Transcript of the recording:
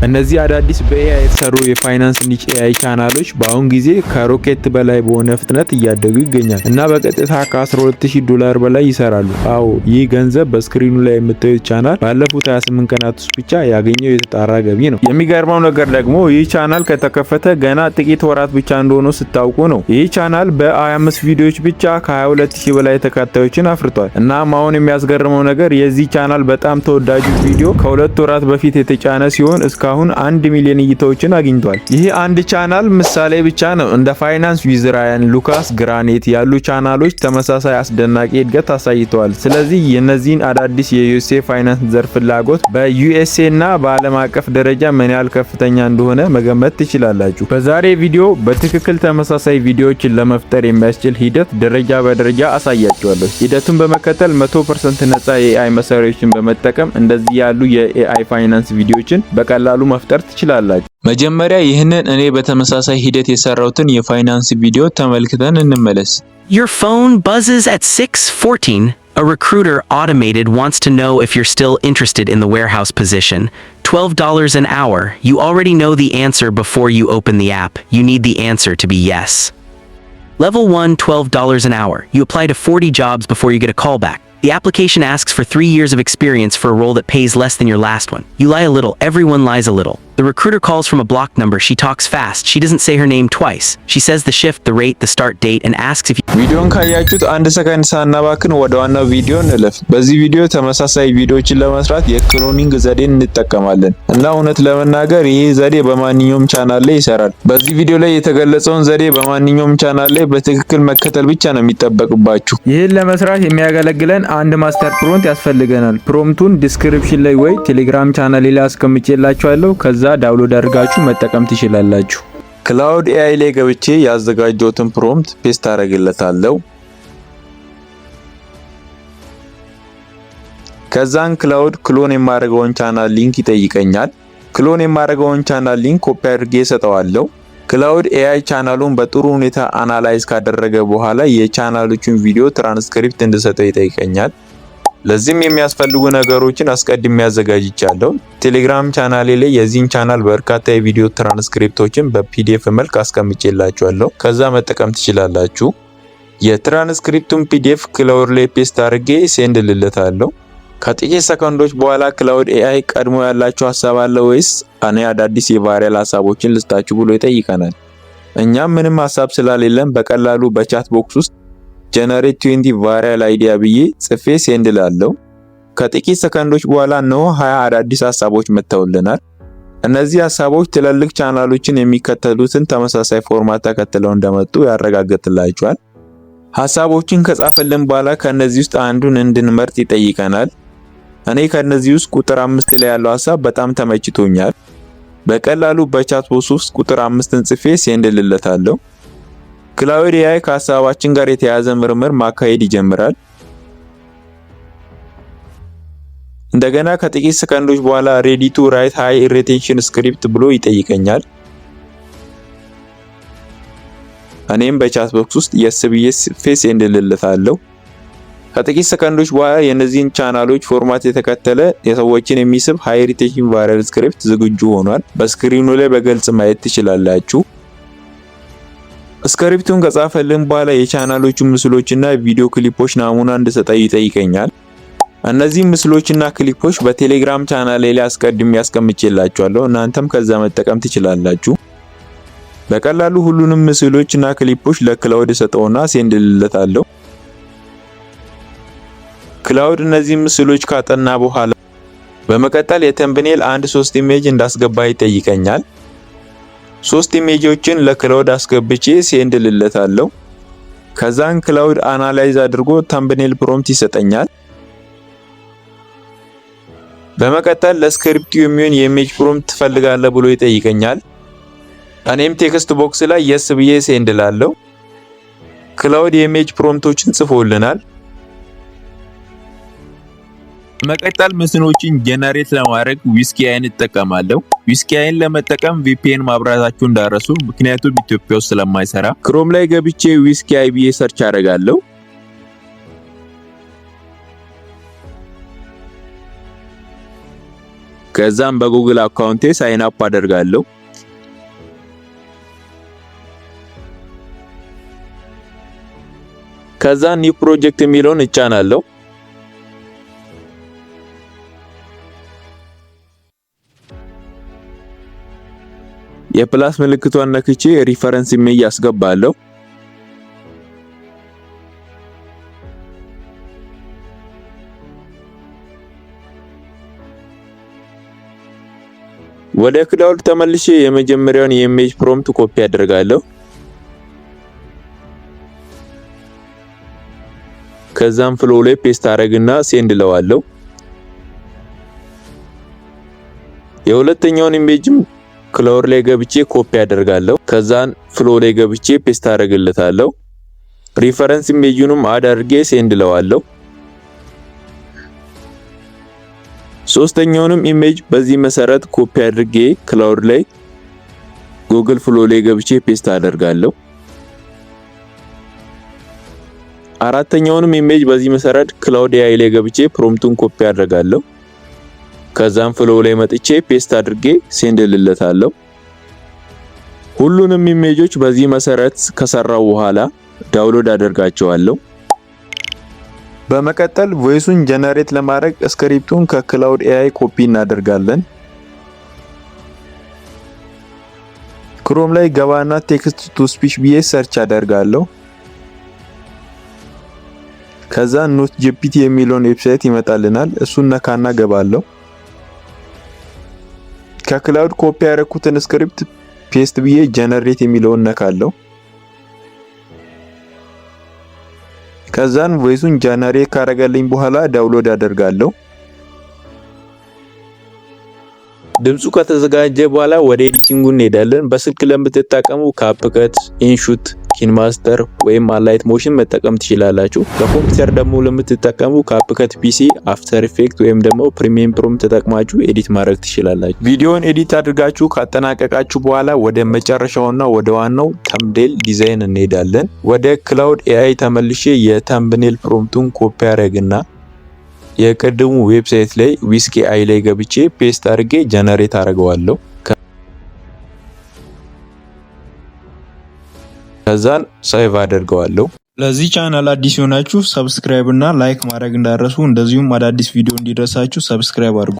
እነዚህ አዳዲስ በኤአይ የተሰሩ የፋይናንስ ኒች ኤአይ ቻናሎች በአሁን ጊዜ ከሮኬት በላይ በሆነ ፍጥነት እያደጉ ይገኛል እና በቀጥታ ከ12000 $ በላይ ይሰራሉ። አዎ ይህ ገንዘብ በስክሪኑ ላይ የምታዩት ቻናል ባለፉት 28 ቀናት ውስጥ ብቻ ያገኘው የተጣራ ገቢ ነው። የሚገርመው ነገር ደግሞ ይህ ቻናል ከተከፈተ ገና ጥቂት ወራት ብቻ እንደሆነ ስታውቁ ነው። ይህ ቻናል በ25 ቪዲዮዎች ብቻ ከ22000 በላይ ተከታዮችን አፍርቷል። እናም አሁን የሚያስገርመው ነገር የዚህ ቻናል በጣም ተወዳጁ ቪዲዮ ከ2 ወራት በፊት የተጫነ ሲሆን አሁን 1 ሚሊዮን እይታዎችን አግኝቷል። ይህ አንድ ቻናል ምሳሌ ብቻ ነው። እንደ ፋይናንስ ዊዝ ራያን፣ ሉካስ ግራኔት ያሉ ቻናሎች ተመሳሳይ አስደናቂ እድገት አሳይተዋል። ስለዚህ የነዚህን አዳዲስ የዩኤስኤ ፋይናንስ ዘርፍ ፍላጎት በዩኤስኤ እና በዓለም አቀፍ ደረጃ ምን ያህል ከፍተኛ እንደሆነ መገመት ትችላላችሁ። በዛሬ ቪዲዮ በትክክል ተመሳሳይ ቪዲዮዎችን ለመፍጠር የሚያስችል ሂደት ደረጃ በደረጃ አሳያችኋለሁ። ሂደቱን በመከተል 100% ነፃ የኤአይ መሳሪያዎችን በመጠቀም እንደዚህ ያሉ የኤአይ ፋይናንስ ቪዲዮዎችን በቀላሉ መፍጠር ትችላላችሁ። መጀመሪያ ይህንን እኔ በተመሳሳይ ሂደት የሰራሁትን የፋይናንስ ቪዲዮ ተመልክተን እንመለስ። Your phone buzzes at 6:14. A recruiter automated wants to know if you're still interested in the warehouse position. $12 an hour. You already know the answer before you open the app. You need the answer to be yes. Level 1, $12 an hour. You apply to 40 jobs before you get a call back. The application asks for 3 years of experience for a role that pays less than your last one. You lie a little. Everyone lies a little. The recruiter calls from a blocked number. She talks fast. She doesn't say her name twice. She says the shift, the rate, the start date, and asks if you... ቪዲዮን ካያችሁት 1 ሰከንድ ሳናባክን ወደ ዋናው ቪዲዮ እንለፍ። በዚህ ቪዲዮ ተመሳሳይ ቪዲዮዎችን ለመስራት የክሎኒንግ ዘዴን እንጠቀማለን እና እውነት ለመናገር ይህ ዘዴ በማንኛውም ቻናል ላይ ይሰራል። በዚህ ቪዲዮ ላይ የተገለጸውን ዘዴ በማንኛውም ቻናል ላይ በትክክል መከተል ብቻ ነው የሚጠበቅባችሁ። ይህን ለመስራት የሚያገለግለን አንድ ማስተር ፕሮምፕት ያስፈልገናል። ፕሮምፕቱን ዲስክሪፕሽን ላይ ወይ ቴሌግራም ቻናል ላይ አስቀምጬላችኋለሁ። ከዛ ዳውንሎድ አድርጋችሁ መጠቀም ትችላላችሁ። ክላውድ ኤአይ ላይ ገብቼ ያዘጋጀሁትን ፕሮምፕት ፔስት አደርግለታለሁ። ከዛን ክላውድ ክሎን የማደርገውን ቻናል ሊንክ ይጠይቀኛል። ክሎን የማደርገውን ቻናል ሊንክ ኮፒ አድርጌ እሰጠዋለሁ። ክላውድ ኤአይ ቻናሉን በጥሩ ሁኔታ አናላይዝ ካደረገ በኋላ የቻናሎቹን ቪዲዮ ትራንስክሪፕት እንድሰጠው ይጠይቀኛል። ለዚህም የሚያስፈልጉ ነገሮችን አስቀድሜ አዘጋጅቻለሁ። ቴሌግራም ቻናሌ ላይ የዚህን ቻናል በርካታ የቪዲዮ ትራንስክሪፕቶችን በፒዲኤፍ መልክ አስቀምጬላችኋለሁ። ከዛ መጠቀም ትችላላችሁ። የትራንስክሪፕቱን ፒዲኤፍ ክላውድ ላይ ፔስት አድርጌ ሴንድ ልለታለሁ። ከጥቂት ሰከንዶች በኋላ ክላውድ ኤአይ ቀድሞ ያላችሁ ሐሳብ አለ ወይስ እኔ አዳዲስ የቫሪያል ሐሳቦችን ልስጣችሁ ብሎ ይጠይቀናል። እኛም ምንም ሐሳብ ስላሌለን በቀላሉ በቻት ቦክስ ውስጥ ጀነሬት 20 ቫሪያል አይዲያ ብዬ ጽፌ ሴንድ ላለው። ከጥቂት ሰከንዶች በኋላ ነው 20 አዳዲስ ሐሳቦች መተውልናል። እነዚህ ሐሳቦች ትልልቅ ቻናሎችን የሚከተሉትን ተመሳሳይ ፎርማት ተከትለው እንደመጡ ያረጋግጥላችኋል። ሐሳቦችን ከጻፈልን በኋላ ከነዚህ ውስጥ አንዱን እንድንመርጥ ይጠይቀናል። እኔ ከነዚህ ውስጥ ቁጥር 5 ላይ ያለው ሐሳብ በጣም ተመችቶኛል። በቀላሉ በቻት ቦክስ ውስጥ ቁጥር 5ን ጽፌ ሴንድ ልለታለሁ። ክላውድ ኤአይ ከሐሳባችን ጋር የተያያዘ ምርምር ማካሄድ ይጀምራል። እንደገና ከጥቂት ሰከንዶች በኋላ ሬዲ ቱ ራይት ሃይ ሪቴንሽን ስክሪፕት ብሎ ይጠይቀኛል። እኔም በቻት ቦክስ ውስጥ የስ ብዬ ፌስ ኤንድ ልልታለሁ። ከጥቂት ሰከንዶች በኋላ የነዚህን ቻናሎች ፎርማት የተከተለ የሰዎችን የሚስብ ሃይ ሪቴንሽን ቫሪያል ስክሪፕት ዝግጁ ሆኗል። በስክሪኑ ላይ በግልጽ ማየት ትችላላችሁ። ስክሪፕቱን ከጻፈልን በኋላ የቻናሎቹ ምስሎችና ቪዲዮ ክሊፖች ናሙና እንድሰጠው ይጠይቀኛል። እነዚህ ምስሎችና ክሊፖች በቴሌግራም ቻናል ላይ አስቀድሜ ያስቀምጬላችኋለሁ። እናንተም ከዛ መጠቀም ትችላላችሁ። በቀላሉ ሁሉንም ምስሎችና ክሊፖች ለክላውድ ሰጠውና ሴንድ ልለታለሁ። ክላውድ እነዚህ ምስሎች ካጠና በኋላ በመቀጠል የተምብኔል 3 ኢሜጅ እንዳስገባ ይጠይቀኛል። 3 ኢሜጆችን ለክላውድ አስገብቼ ሴንድ ልለታለሁ። ከዛን ክላውድ አናላይዝ አድርጎ ተምብኔል ፕሮምፕት ይሰጠኛል። በመቀጠል ለስክሪፕቱ የሚሆን የኢሜጅ ፕሮምፕት ትፈልጋለህ ብሎ ይጠይቀኛል። እኔም ቴክስት ቦክስ ላይ የስ ብዬ ሴንድ ላለሁ። ክላውድ የኢሜጅ ፕሮምፕቶችን ጽፎልናል። መቀጠል ምስሎችን ጀነሬት ለማድረግ ዊስኪአይን እጠቀማለሁ። ዊስኪአይን ለመጠቀም VPN ማብራታችሁ እንዳረሱ፣ ምክንያቱም ኢትዮጵያ ውስጥ ስለማይሰራ። ክሮም ላይ ገብቼ ዊስኪአይ ብዬ ሰርች አደርጋለሁ። ከዛም በጉግል አካውንቴ ሳይን አፕ አደርጋለሁ። ከዛ ኒው ፕሮጀክት የሚለውን እጫናለሁ። የፕላስ ምልክቷን ነክቼ ሪፈረንስ ኢሜጅ አስገባለሁ። ወደ ክላውድ ተመልሼ የመጀመሪያውን የኢሜጅ ፕሮምፕት ኮፒ አደርጋለሁ። ከዛም ፍሎ ላይ ፔስት አረግና ሴንድ ለዋለሁ። የሁለተኛውን ኢሜጅም ክላውድ ላይ ገብቼ ኮፒ አደርጋለሁ። ከዛን ፍሎ ላይ ገብቼ ፔስት አረግለታለሁ። ሪፈረንስ ኢሜጁንም አድ አድርጌ ሴንድ ለዋለሁ። ሶስተኛውንም ኢሜጅ በዚህ መሰረት ኮፒ አድርጌ ክላውድ ላይ ጉግል ፍሎ ላይ ገብቼ ፔስት አደርጋለሁ። አራተኛውንም ኢሜጅ በዚህ መሰረት ክላውድ ኤአይ ላይ ገብቼ ፕሮምፕቱን ኮፒ አደርጋለሁ። ከዛም ፍሎ ላይ መጥቼ ፔስት አድርጌ ሴንድ ልለታለሁ። ሁሉንም ኢሜጆች በዚህ መሰረት ከሰራው በኋላ ዳውንሎድ አደርጋቸዋለሁ። በመቀጠል ቮይሱን ጀነሬት ለማድረግ ስክሪፕቱን ከክላውድ ኤአይ ኮፒ እናደርጋለን። ክሮም ላይ ገባና ቴክስት ቱ ስፒች ብዬ ሰርች አደርጋለሁ። ከዛ ኖት ጂፒቲ የሚለውን ዌብሳይት ይመጣልናል። እሱን ነካና ገባለሁ። ከክላውድ ኮፒ ያደረኩትን ስክሪፕት ፔስት ብዬ ጀነሬት የሚለውን ነካለሁ። ከዛን ቮይሱን ጀነሬት ካረገልኝ በኋላ ዳውንሎድ አደርጋለሁ። ድምፁ ከተዘጋጀ በኋላ ወደ ኤዲቲንጉ እንሄዳለን። በስልክ ለምትጠቀሙ ካፕከት፣ ኢንሹት፣ ኪንማስተር ወይም አላይት ሞሽን መጠቀም ትችላላችሁ። በኮምፒውተር ደግሞ ለምትጠቀሙ ካፕከት ፒሲ፣ አፍተር ኢፌክት ወይም ደግሞ ፕሪሚየም ፕሮም ተጠቅማችሁ ኤዲት ማድረግ ትችላላችሁ። ቪዲዮውን ኤዲት አድርጋችሁ ካጠናቀቃችሁ በኋላ ወደ መጨረሻውና ወደ ዋናው ተምብኔል ዲዛይን እንሄዳለን። ወደ ክላውድ ኤአይ ተመልሼ የተምብኔል ፕሮምፕቱን ኮፒ አረግና የቀደሙ ዌብሳይት ላይ ዊስኪ አይ ላይ ገብቼ ፔስት አድርጌ ጀነሬት አደርገዋለሁ። ከዛን ሴቭ አደርገዋለሁ። ለዚህ ቻናል አዲስ ሆናችሁ ሰብስክራይብ እና ላይክ ማድረግ እንዳረሱ፣ እንደዚሁም አዳዲስ ቪዲዮ እንዲደርሳችሁ ሰብስክራይብ አድርጉ።